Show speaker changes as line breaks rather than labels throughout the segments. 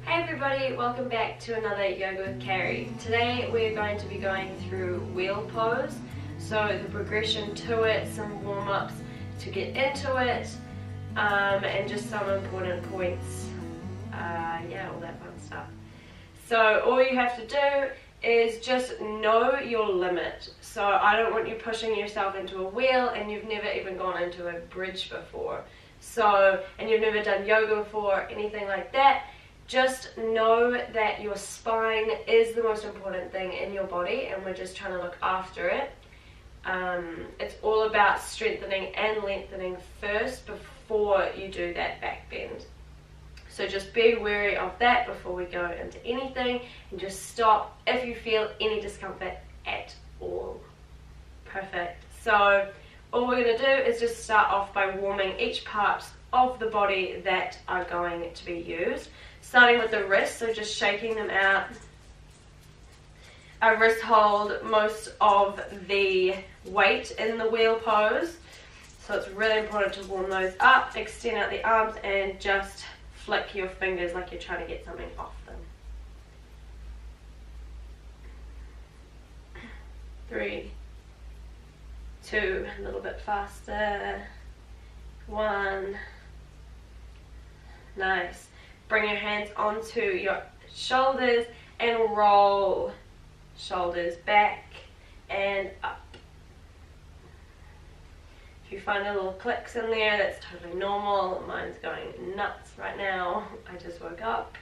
Hey everybody, welcome back to another Yoga with Carrie. Today we're going to be going through wheel pose, so the progression to it, some warm-ups to get into it, and just some important points, all that fun stuff. So all you have to do is just know your limit. So I don't want you pushing yourself into a wheel and you've never even gone into a bridge before. And you've never done yoga before, anything like that. Just know that your spine is the most important thing in your body and we're just trying to look after it. It's all about strengthening and lengthening first before you do that back bend. So just be wary of that before we go into anything, and just stop if you feel any discomfort at all. Perfect. So all we're going to do is just start off by warming each part of the body that are going to be used. Starting with the wrists, so just shaking them out. Our wrists hold most of the weight in the wheel pose, so it's really important to warm those up. Extend out the arms and just flick your fingers like you're trying to get something off them. 3, 2, a little bit faster. 1. Nice. Bring your hands onto your shoulders and roll shoulders back and up. If you find a little clicks in there, that's totally normal. Mine's going nuts right now. I just woke up.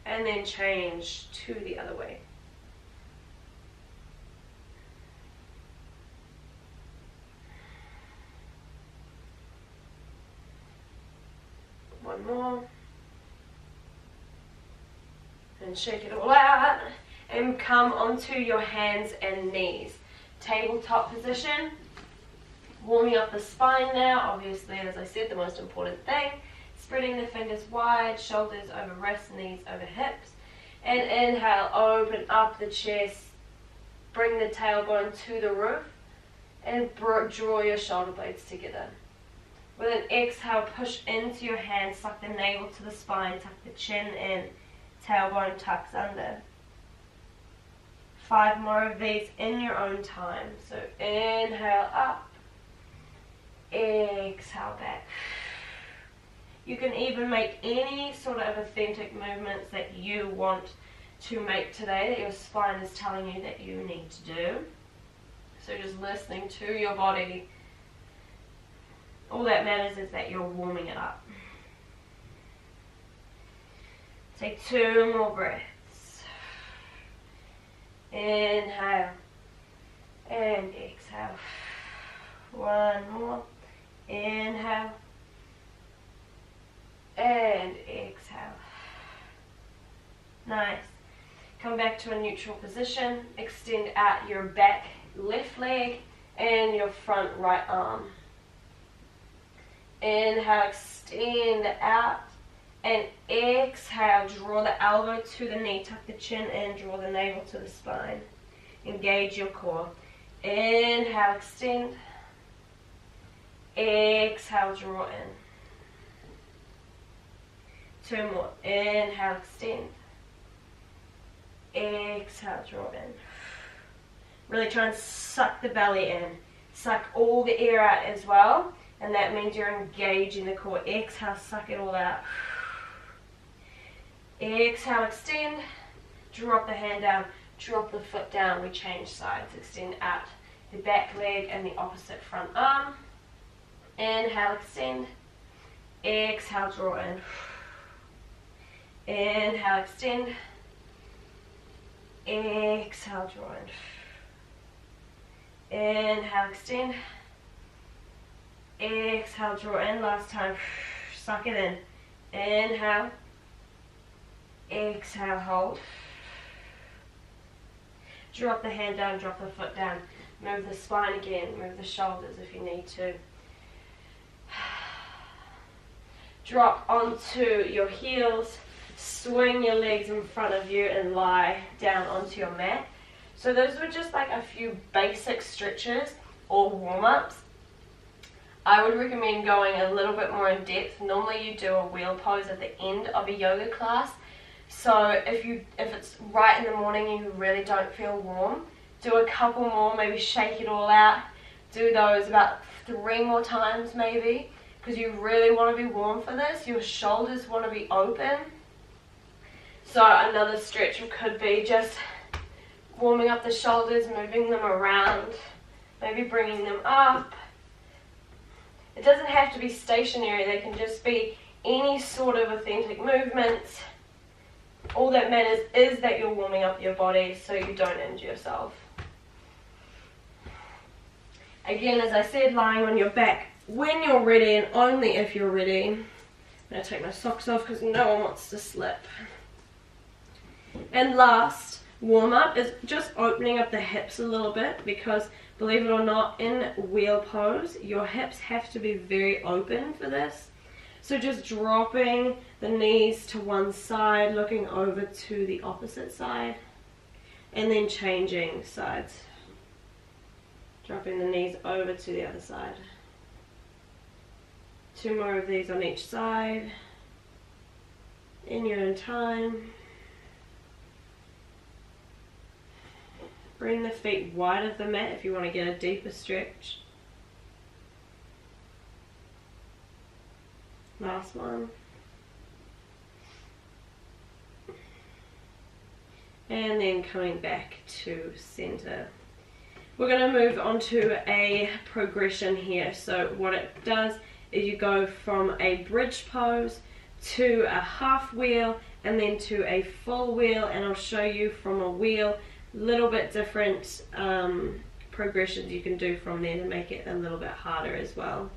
And then change to the other way. One more. And shake it all out. And come onto your hands and knees. Tabletop position. Warming up the spine now. Obviously, as I said, the most important thing. Spreading the fingers wide, shoulders over wrists, knees over hips. And inhale, open up the chest. Bring the tailbone to the roof. And draw your shoulder blades together. With an exhale, push into your hands, suck the navel to the spine, tuck the chin in, tailbone tucks under. 5 more of these in your own time. So inhale up, exhale back. You can even make any sort of authentic movements that you want to make today, that your spine is telling you that you need to do. So just listening to your body. All that matters is that you're warming it up. Take 2 more breaths. Inhale and exhale. 1 more. Inhale and exhale. Nice. Come back to a neutral position. Extend out your back left leg and your front right arm. Inhale, extend out, and exhale, draw the elbow to the knee, tuck the chin in, draw the navel to the spine. Engage your core. Inhale, extend. Exhale, draw in. 2 more. Inhale, extend. Exhale, draw in. Really try and suck the belly in. Suck all the air out as well. And that means you're engaging the core. Exhale, suck it all out. Exhale, extend. Drop the hand down. Drop the foot down. We change sides. Extend out the back leg and the opposite front arm. Inhale, extend. Exhale, draw in. Inhale, extend. Exhale, draw in. Inhale, extend. Exhale, draw in. Last time. Suck it in. Inhale. Exhale, hold. Drop the hand down, drop the foot down. Move the spine again. Move the shoulders if you need to. Drop onto your heels. Swing your legs in front of you and lie down onto your mat. So those were just like a few basic stretches or warm-ups. I would recommend going a little bit more in depth. Normally you do a wheel pose at the end of a yoga class. So if it's right in the morning and you really don't feel warm, do a couple more, maybe shake it all out. Do those about 3 more times maybe, because you really want to be warm for this. Your shoulders want to be open. So another stretch could be just warming up the shoulders, moving them around, maybe bringing them up. It doesn't have to be stationary, they can just be any sort of authentic movements. All that matters is that you're warming up your body so you don't injure yourself. Again, as I said, lying on your back when you're ready and only if you're ready. I'm going to take my socks off because no one wants to slip. And last warm up is just opening up the hips a little bit, because believe it or not, in wheel pose your hips have to be very open for this. So just dropping the knees to one side, looking over to the opposite side, and then changing sides. Dropping the knees over to the other side. 2 more of these on each side in your own time. Bring the feet wide of the mat if you want to get a deeper stretch. Last one. And then coming back to center. We're going to move on to a progression here. So what it does is you go from a bridge pose to a half wheel and then to a full wheel, and I'll show you from a wheel little bit different progressions you can do from there to make it a little bit harder as well.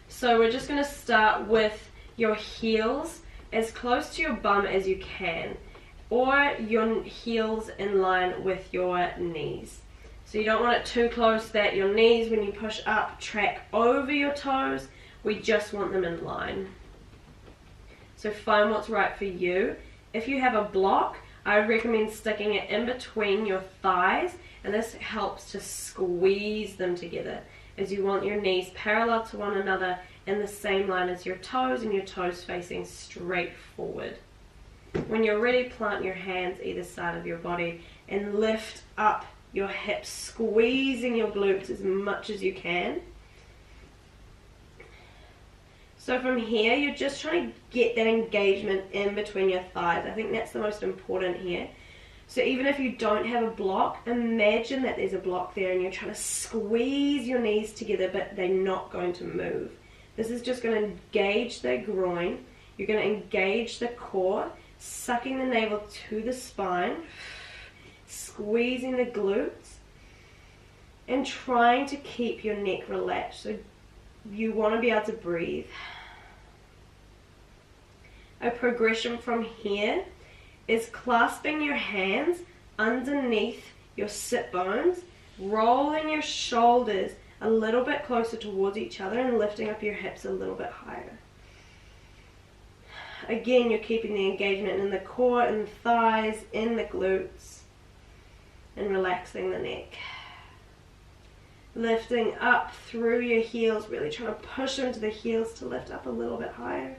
So we're just going to start with your heels as close to your bum as you can, or your heels in line with your knees. So you don't want it too close that your knees, when you push up, track over your toes. We just want them in line. So find what's right for you. If you have a block, I would recommend sticking it in between your thighs, and this helps to squeeze them together, as you want your knees parallel to one another in the same line as your toes, and your toes facing straight forward. When you're ready, plant your hands either side of your body and lift up your hips, squeezing your glutes as much as you can. So from here, you're just trying to get that engagement in between your thighs. I think that's the most important here. So even if you don't have a block, imagine that there's a block there and you're trying to squeeze your knees together, but they're not going to move. This is just going to engage the groin. You're going to engage the core, sucking the navel to the spine, squeezing the glutes, and trying to keep your neck relaxed. So you want to be able to breathe. A progression from here is clasping your hands underneath your sit bones, rolling your shoulders a little bit closer towards each other and lifting up your hips a little bit higher. Again, you're keeping the engagement in the core, in the thighs, in the glutes, and relaxing the neck. Lifting up through your heels, really trying to push into the heels to lift up a little bit higher.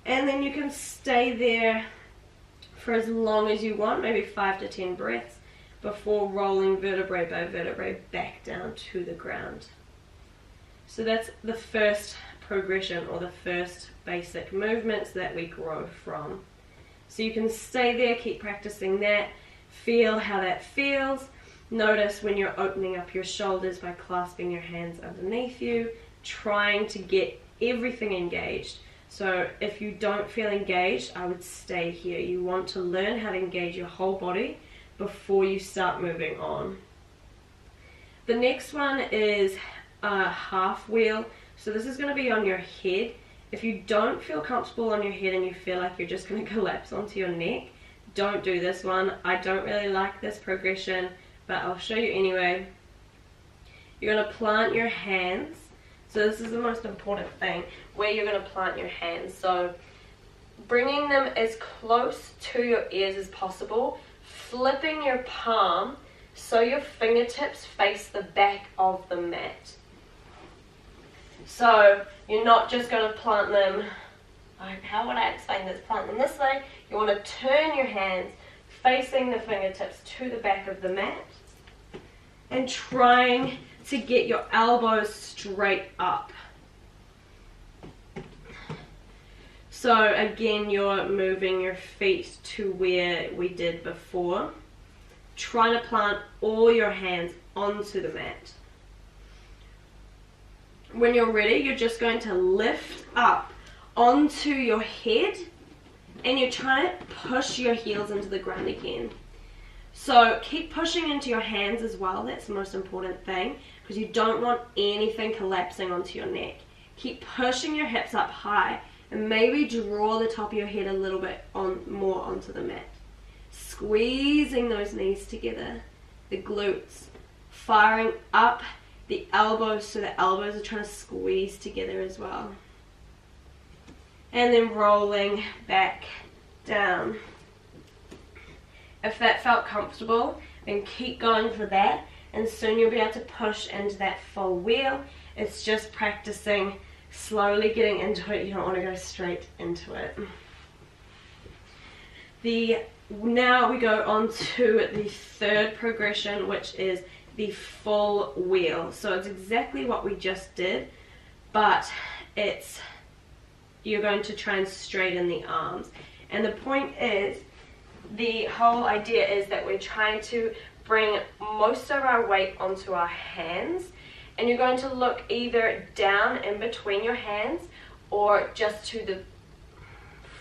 And then you can stay there for as long as you want, maybe 5 to 10 breaths, before rolling vertebrae by vertebrae back down to the ground. So that's the first progression, or the first basic movements that we grow from. So you can stay there, keep practicing that, feel how that feels. Notice when you're opening up your shoulders by clasping your hands underneath you, trying to get everything engaged. So if you don't feel engaged, I would stay here. You want to learn how to engage your whole body before you start moving on. The next one is a half wheel. So this is going to be on your head. If you don't feel comfortable on your head and you feel like you're just going to collapse onto your neck, don't do this one. I don't really like this progression, but I'll show you anyway. You're going to plant your hands. So this is the most important thing, where you're going to plant your hands. So bringing them as close to your ears as possible, flipping your palm so your fingertips face the back of the mat. So you're not just going to plant them, how would I explain this? Plant them this way. You want to turn your hands facing the fingertips to the back of the mat and trying to get your elbows straight up. So again, you're moving your feet to where we did before, trying to plant all your hands onto the mat. When you're ready, you're just going to lift up onto your head and you're trying to push your heels into the ground again. So keep pushing into your hands as well. That's the most important thing, because you don't want anything collapsing onto your neck. Keep pushing your hips up high and maybe draw the top of your head a little bit more onto the mat. Squeezing those knees together, the glutes, firing up the elbows so the elbows are trying to squeeze together as well. And then rolling back down. If that felt comfortable, then keep going for that, and soon you'll be able to push into that full wheel. It's just practicing slowly getting into it. You don't want to go straight into it. Now we go on to the third progression, which is the full wheel. So it's exactly what we just did, but you're going to try and straighten the arms. And the point is, the whole idea is that we're trying to bring most of our weight onto our hands, and you're going to look either down in between your hands or just to the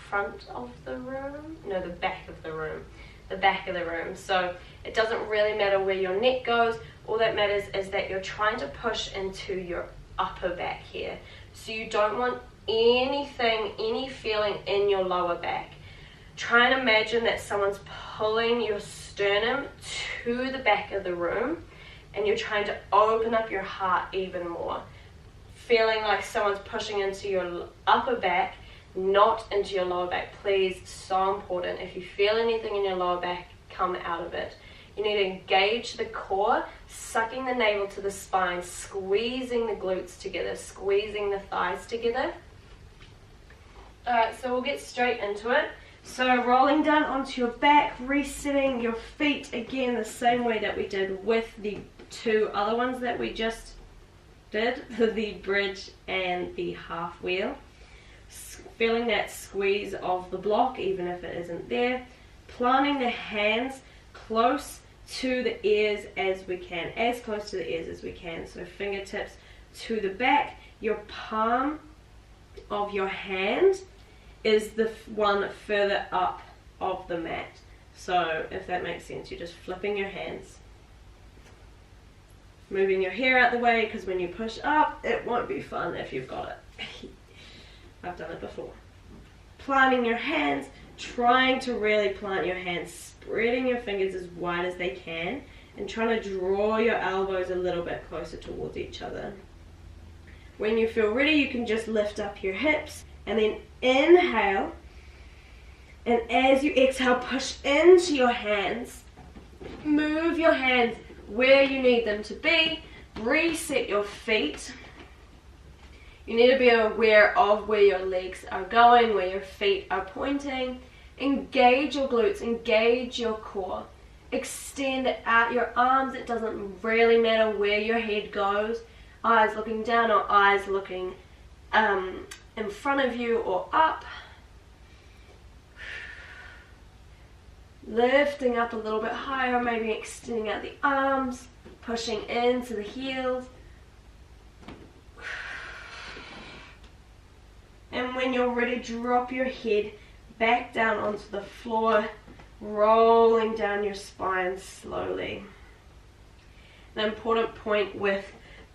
front of the room, no, the back of the room, so it doesn't really matter where your neck goes. All that matters is that you're trying to push into your upper back here, so you don't want any feeling in your lower back. Try and imagine that someone's pulling your sternum to the back of the room, and you're trying to open up your heart even more, feeling like someone's pushing into your upper back, not into your lower back. Please, so important. If you feel anything in your lower back, come out of it. You need to engage the core, sucking the navel to the spine, squeezing the glutes together, squeezing the thighs together. Alright, so we'll get straight into it. So rolling down onto your back, resetting your feet again the same way that we did with the two other ones that we just did, the bridge and the half wheel. Feeling that squeeze of the block even if it isn't there. Planting the hands close to the ears as we can, as close to the ears as we can. So fingertips to the back. Your palm of your hand is the one further up of the mat. So if that makes sense, you're just flipping your hands, moving your hair out the way, because when you push up it won't be fun if you've got it. I've done it before. Planting your hands, trying to really plant your hands, spreading your fingers as wide as they can, and trying to draw your elbows a little bit closer towards each other. When you feel ready, you can just lift up your hips and then inhale, and as you exhale, push into your hands. Move your hands where you need them to be. Reset your feet. You need to be aware of where your legs are going, where your feet are pointing. Engage your glutes, engage your core. Extend out your arms. It doesn't really matter where your head goes. Eyes looking down or eyes looking in front of you or up. Lifting up a little bit higher, maybe extending out the arms, pushing into the heels. And when you're ready, drop your head back down onto the floor, rolling down your spine slowly. An important point with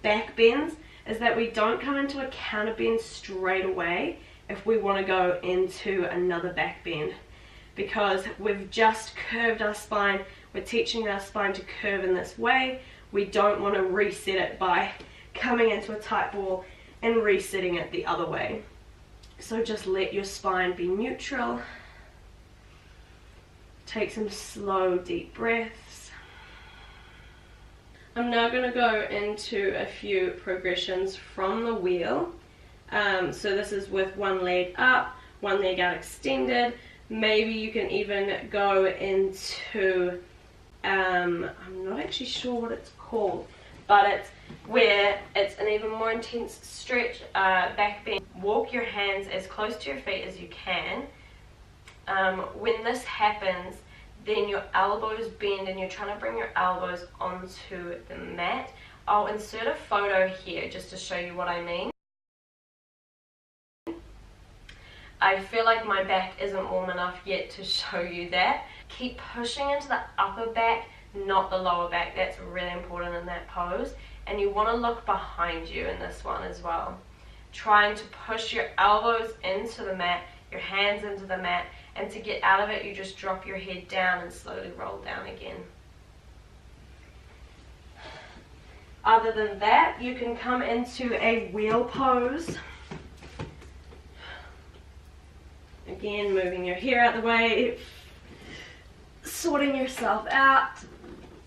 back bends is that we don't come into a counter bend straight away if we want to go into another back bend, because we've just curved our spine. We're teaching our spine to curve in this way. We don't want to reset it by coming into a tight ball and resetting it the other way. So just let your spine be neutral. Take some slow, deep breaths. I'm now going to go into a few progressions from the wheel. So this is with one leg up, one leg out extended. Maybe you can even go into, I'm not actually sure what it's called, but it's where it's an even more intense stretch, back bend. Walk your hands as close to your feet as you can. When this happens, then your elbows bend and you're trying to bring your elbows onto the mat. I'll insert a photo here just to show you what I mean. I feel like my back isn't warm enough yet to show you that. Keep pushing into the upper back, not the lower back. That's really important in that pose. And you want to look behind you in this one as well. Trying to push your elbows into the mat, your hands into the mat, and to get out of it, you just drop your head down and slowly roll down again. Other than that, you can come into a wheel pose. Again, moving your hair out the way, sorting yourself out.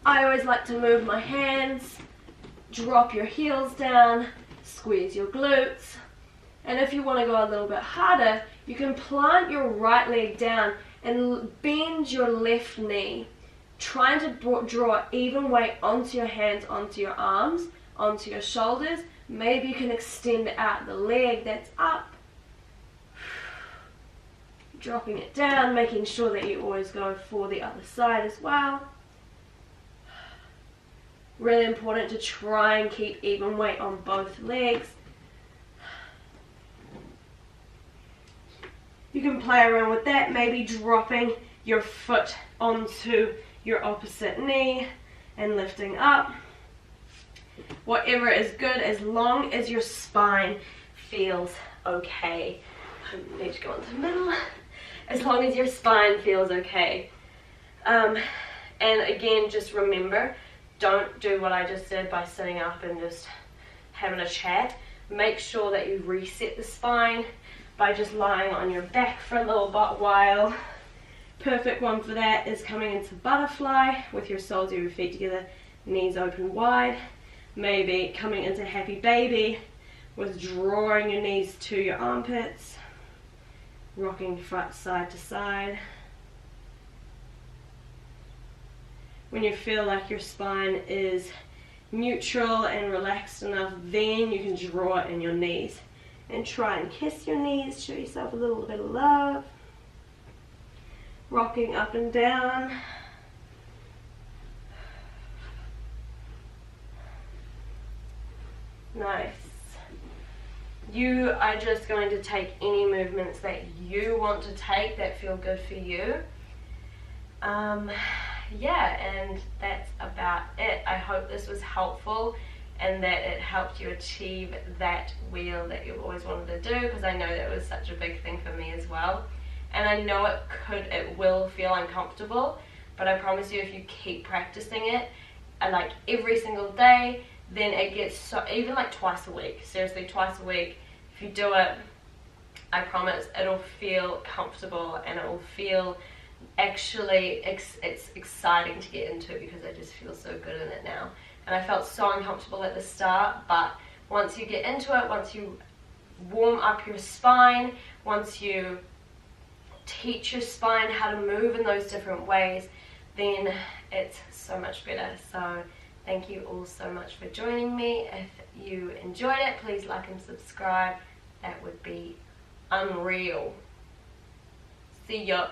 I always like to move my hands, drop your heels down, squeeze your glutes. And if you want to go a little bit harder, you can plant your right leg down and bend your left knee, trying to draw even weight onto your hands, onto your arms, onto your shoulders. Maybe you can extend out the leg that's up, dropping it down, making sure that you always go for the other side as well. Really important to try and keep even weight on both legs. You can play around with that, maybe dropping your foot onto your opposite knee and lifting up. Whatever is good, as long as your spine feels okay. I need to go into the middle. As long as your spine feels okay. And again, just remember, don't do what I just did by sitting up and just having a chat. Make sure that you reset the spine by just lying on your back for a little while. Perfect one for that is coming into butterfly with your soles of your feet together, knees open wide. Maybe coming into happy baby with drawing your knees to your armpits, rocking front side to side. When you feel like your spine is neutral and relaxed enough, then you can draw in your knees and try and kiss your knees, show yourself a little bit of love. Rocking up and down. Nice. You are just going to take any movements that you want to take that feel good for you. Yeah, and that's about it. I hope this was helpful and that it helped you achieve that wheel that you've always wanted to do, because I know that was such a big thing for me as well. And I know it will feel uncomfortable, but I promise you, if you keep practicing it, like every single day, then it gets so, even like twice a week, seriously twice a week, if you do it, I promise it'll feel comfortable and it will feel actually, it's exciting to get into because I just feel so good in it now. And I felt so uncomfortable at the start, but once you get into it, once you warm up your spine, once you teach your spine how to move in those different ways, then it's so much better. So thank you all so much for joining me. If you enjoyed it, please like and subscribe. That would be unreal. See ya.